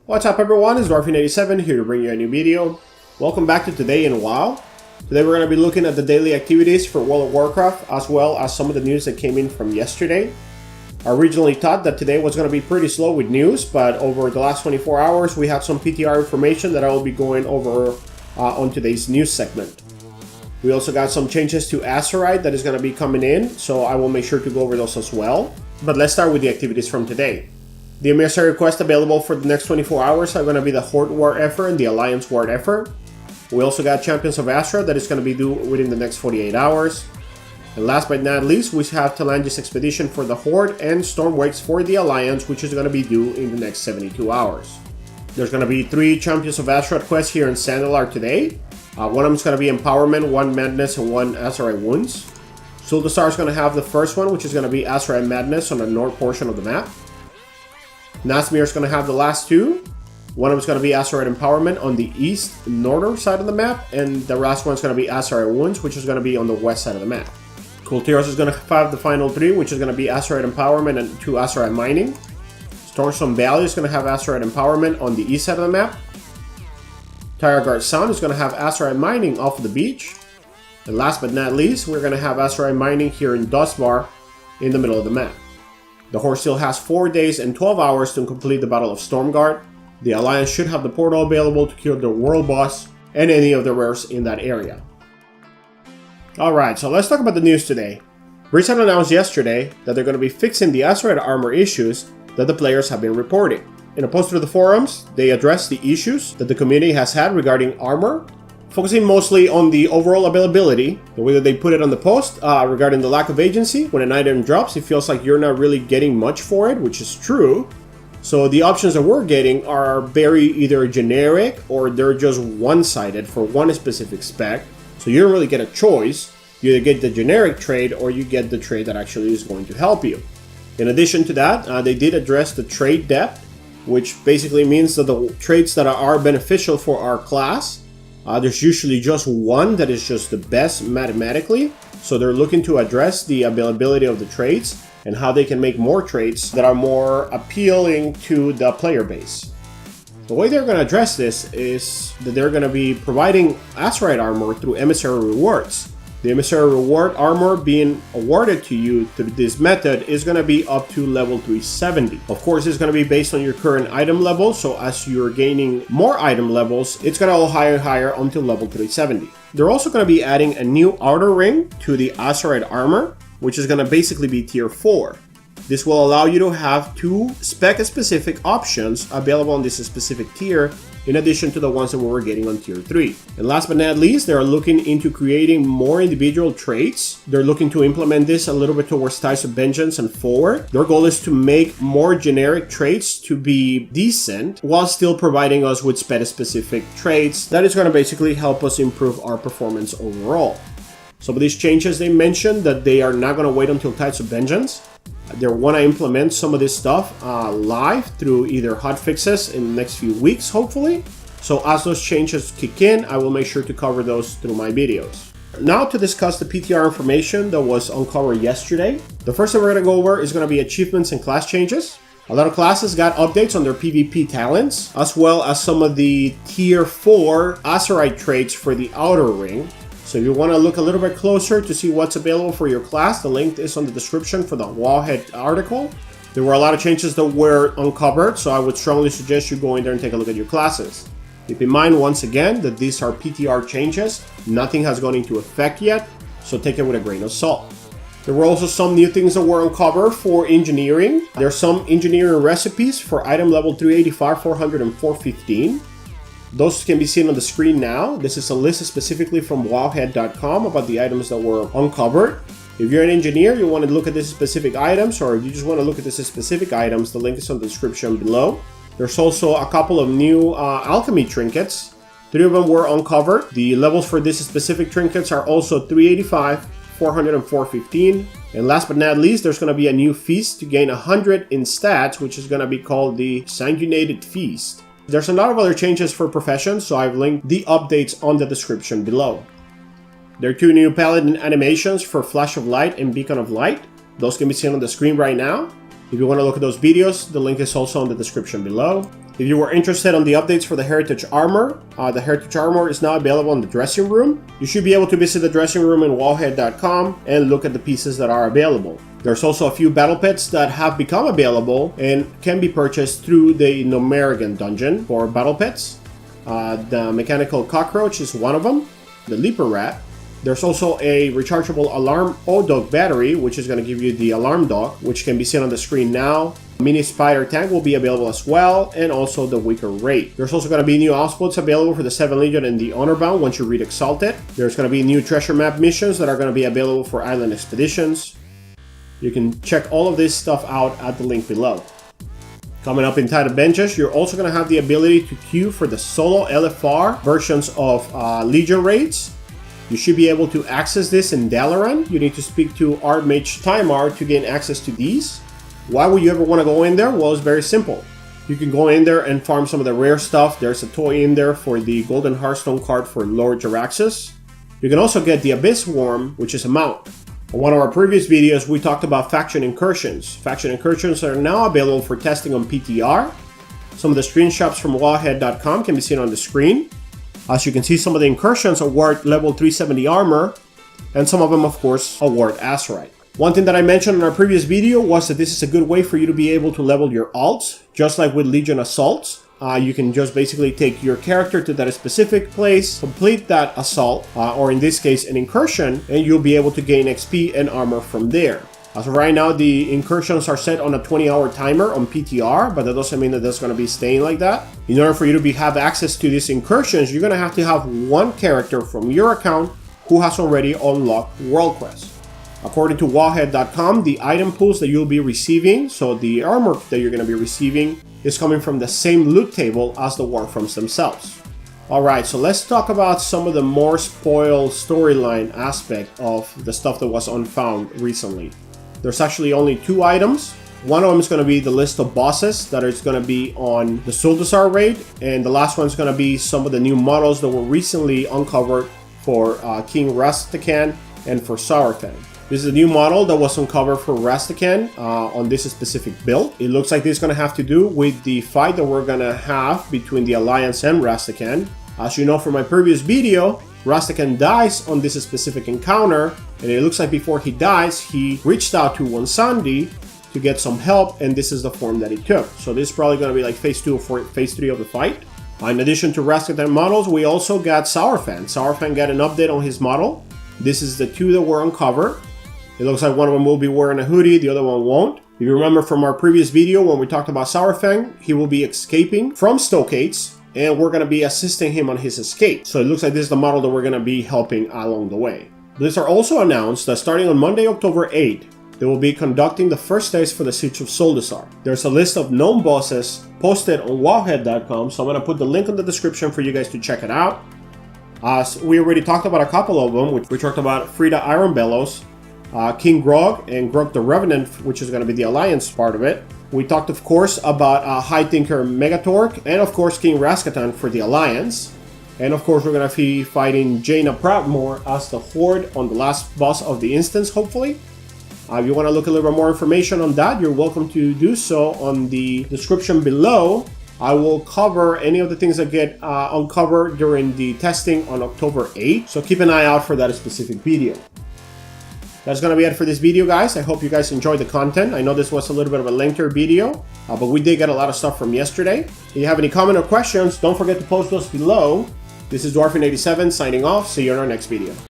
What's up everyone, it's Dwarfin87 here to bring you a new video. Welcome back to Today in WoW. Today we're going to be looking at the daily activities for World of Warcraft as well as some of the news that came in from yesterday. I originally thought that today was going to be pretty slow with news, but over the last 24 hours we had some PTR information that I will be going over on today's news segment. We also got some changes to Azerite that is going to be coming in, so I will make sure to go over those as well. But let's start with the activities from today. The emissary quests available for the next 24 hours are going to be the Horde War effort and the Alliance War effort. We also got Champions of Astra that is going to be due within the next 48 hours. And last but not least, we have Talangi's Expedition for the Horde and Stormwakes for the Alliance, which is going to be due in the next 72 hours. There's going to be 3 Champions of Astra quests here in Sandalar today. One of them is going to be Empowerment, 1 Madness, and 1 Azerite Wounds. Zulduzar is going to have the first one, which is going to be Azerite Madness on the north portion of the map. Nazmir is going to have the last 2. One of them is going to be Azerite Empowerment on the east northern side of the map, and the last one is going to be Azerite Wounds, which is going to be on the west side of the map. Kultiros is going to have the final 3, which is going to be Azerite Empowerment and 2 Azerite Mining. Stormstone Valley is going to have Azerite Empowerment on the east side of the map. Tyreguard Sound is going to have Azerite Mining off of the beach. And last but not least, we're going to have Azerite Mining here in Dustbar in the middle of the map. The Horde still has 4 days and 12 hours to complete the Battle of Stormguard. The Alliance should have the portal available to kill the World Boss and any of the rares in that area. Alright, so let's talk about the news today. Blizzard announced yesterday that they're going to be fixing the Azerite armor issues that the players have been reporting. In a post to the forums, they addressed the issues that the community has had regarding armor, focusing mostly on the overall availability. The way that they put it on the post regarding the lack of agency. When an item drops, it feels like you're not really getting much for it, which is true. So the options that we're getting are very either generic or they're just one-sided for one specific spec. So you don't really get a choice. You either get the generic trade or you get the trade that actually is going to help you. In addition to that, they did address the trade depth, which basically means that the traits that are beneficial for our class, there's usually just one that is just the best mathematically. So they're looking to address the availability of the traits and how they can make more traits that are more appealing to the player base. The way they're going to address this is that they're going to be providing Azerite armor through emissary rewards. The emissary reward armor being awarded to you through this method is going to be up to level 370. Of course, it's going to be based on your current item level, so as you're gaining more item levels, it's going to go higher and higher until level 370. They're also going to be adding a new outer ring to the Azerite armor, which is going to basically be tier 4. This will allow you to have 2 spec-specific options available on this specific tier, in addition to the ones that we were getting on tier 3. And last but not least, they are looking into creating more individual traits. They're looking to implement this a little bit towards Ties of Vengeance and forward. Their goal is to make more generic traits to be decent, while still providing us with spec-specific traits that is going to basically help us improve our performance overall. Some of these changes they mentioned that they are not going to wait until Tides of Vengeance. They want to implement some of this stuff live through either hotfixes in the next few weeks, hopefully. So as those changes kick in, I will make sure to cover those through my videos. Now to discuss the PTR information that was uncovered yesterday. The first thing we're going to go over is going to be achievements and class changes. A lot of classes got updates on their PvP talents, as well as some of the tier 4 Azerite traits for the outer ring. So if you want to look a little bit closer to see what's available for your class, the link is on the description for the Wowhead article. There were a lot of changes that were uncovered, so I would strongly suggest you go in there and take a look at your classes. Keep in mind once again that these are PTR changes. Nothing has gone into effect yet, so take it with a grain of salt. There were also some new things that were uncovered for engineering. There are some engineering recipes for item level 385, 400, and 415. Those can be seen on the screen now. This is a list specifically from wowhead.com about the items that were uncovered. If you're an engineer, you want to look at these specific items, or if you just want to look at these specific items, the link is on the description below. There's also a couple of new alchemy trinkets. 3 of them were uncovered. The levels for these specific trinkets are also 385, 400, and 415. And last but not least, there's going to be a new feast to gain 100 in stats, which is going to be called the Sanguinated Feast. There's a lot of other changes for professions, so I've linked the updates on the description below. There are 2 new Paladin Animations for Flash of Light and Beacon of Light. Those can be seen on the screen right now. If you want to look at those videos, the link is also in the description below. If you were interested on the updates for the Heritage Armor, the Heritage Armor is now available in the dressing room. You should be able to visit the dressing room in wowhead.com and look at the pieces that are available. There's also a few battle pets that have become available and can be purchased through the Gnomeregan dungeon for battle pets. The Mechanical Cockroach is one of them, the Leaper Rat. There's also a rechargeable alarm O-Dog battery, which is going to give you the alarm dog, which can be seen on the screen now. Mini Spider Tank will be available as well, and also the Wicker Wraith. There's also going to be new outputs available for the 7 Legion and the Honorbound once you read Exalted. There's going to be new treasure map missions that are going to be available for island expeditions. You can check all of this stuff out at the link below. Coming up in Titled Benches, you're also going to have the ability to queue for the solo LFR versions of Legion raids. You should be able to access this in Dalaran. You need to speak to Archmage Timar to gain access to these. Why would you ever want to go in there? Well, it's very simple. You can go in there and farm some of the rare stuff. There's a toy in there for the Golden Hearthstone card for Lord Jaraxxus. You can also get the Abyss Worm, which is a mount. On one of our previous videos, we talked about Faction Incursions. Faction Incursions are now available for testing on PTR. Some of the screenshots from wowhead.com can be seen on the screen. As you can see, some of the Incursions award level 370 armor, and some of them, of course, award Azerite. One thing that I mentioned in our previous video was that this is a good way for you to be able to level your alts, just like with Legion Assaults. You can just basically take your character to that specific place, complete that assault, or in this case, an incursion, and you'll be able to gain XP and armor from there. As of right now, the incursions are set on a 20-hour timer on PTR, but that doesn't mean that that's going to be staying like that. In order for you to have access to these incursions, you're going to have one character from your account who has already unlocked World Quest. According to wowhead.com, the item pools that you'll be receiving, so the armor that you're going to be receiving, is coming from the same loot table as the Warframes themselves. Alright, so let's talk about some of the more spoiled storyline aspect of the stuff that was unfound recently. There's actually only 2 items. One of them is going to be the list of bosses that is going to be on the Zulduzar raid, and the last one is going to be some of the new models that were recently uncovered for King Rastakhan and for Saurfang. This is a new model that was uncovered for Rastakhan on this specific build. It looks like this is going to have to do with the fight that we're going to have between the Alliance and Rastakhan. As you know from my previous video, Rastakhan dies on this specific encounter, and it looks like before he dies, he reached out to Wansandi to get some help, and this is the form that he took. So this is probably going to be like phase 2 or phase 3 of the fight. In addition to Rastakhan models, we also got Saurfang. Saurfang got an update on his model. This is the 2 that were uncovered. It looks like one of them will be wearing a hoodie, the other one won't. If you remember from our previous video when we talked about Saurfang, he will be escaping from Stokegates, and we're going to be assisting him on his escape. So it looks like this is the model that we're going to be helping along the way. Blizzard also announced that starting on Monday, October 8th, they will be conducting the first stage for the Siege of Zuldazar. There's a list of known bosses posted on wowhead.com, so I'm going to put the link in the description for you guys to check it out. As we already talked about a couple of them, we talked about Frida Ironbellows, King Grog, and Grog the Revenant, which is going to be the Alliance part of it. We talked, of course, about High Tinker Megatorque, and of course King Rastakhan for the Alliance. And of course we're going to be fighting Jaina Proudmoore as the Horde on the last boss of the instance, hopefully. If you want to look a little bit more information on that, you're welcome to do so on the description below. I will cover any of the things that get uncovered during the testing on October 8th, so keep an eye out for that specific video. That's going to be it for this video, guys. I hope you guys enjoyed the content. I know this was a little bit of a lengthier video, but we did get a lot of stuff from yesterday. If you have any comment or questions, don't forget to post those below. This is Dwarfin87 signing off. See you in our next video.